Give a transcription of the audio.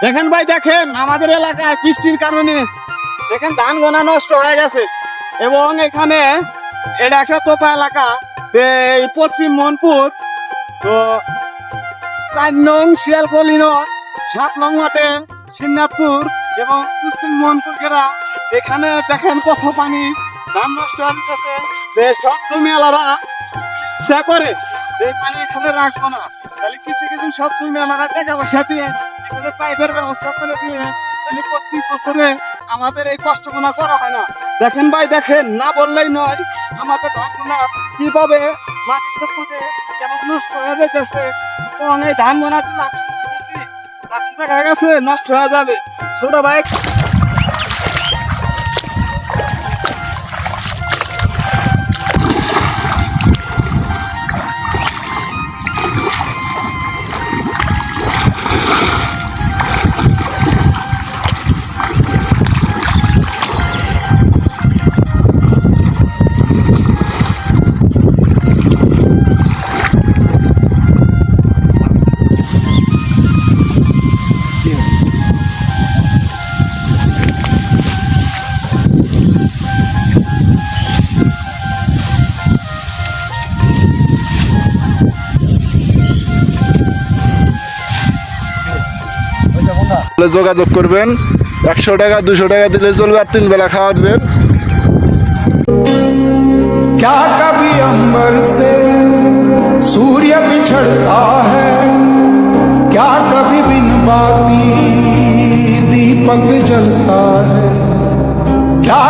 দেখেন ভাই, দেখেন আমাদের এলাকায় বৃষ্টির কারণে দেখেন ধান গোনা নষ্ট হয়ে গেছে। এবং এখানে এটা একটা তোপা এলাকা, এই পশ্চিম মনপুর তো 4 নং শিয়ালকলি 7 নং মাঠে সিন্নাতপুর এবং পশ্চিম মনপুর গ্রাম। এখানে দেখেন কত পানি, ধান নষ্ট হয়ে গেছে। সব জমিওয়ালারা ইচ্ছা করে এই পানি এখানে রাখবো না, তাহলে কিছু কিছু সব জমিওয়ালারা টাকা পয়সা দিয়ে এখানে পাইপের ব্যবস্থা করে দিয়ে তাহলে প্রতি বছরে আমাদের এই কষ্টগুলো করা হয় না। দেখেন ভাই, দেখেন, না বললেই নয়, আমাদের ধানগুলা কিভাবে মাটিতে পুঁতে কেমন নষ্ট হয়ে যাইতেছে। এবং এই ধান গোনা দেখা গেছে নষ্ট হয়ে যাবে। ছোট ভাই, যোগাযোগ করবেন। 100 টাকা 200 টাকা দিলে চলবে, আর 3 বেলা খাওয়া দেবেন। क्या कभी अंबर से सूर्य बिछड़ता है, क्या कभी बिन बाती दीपक जलता है, क्या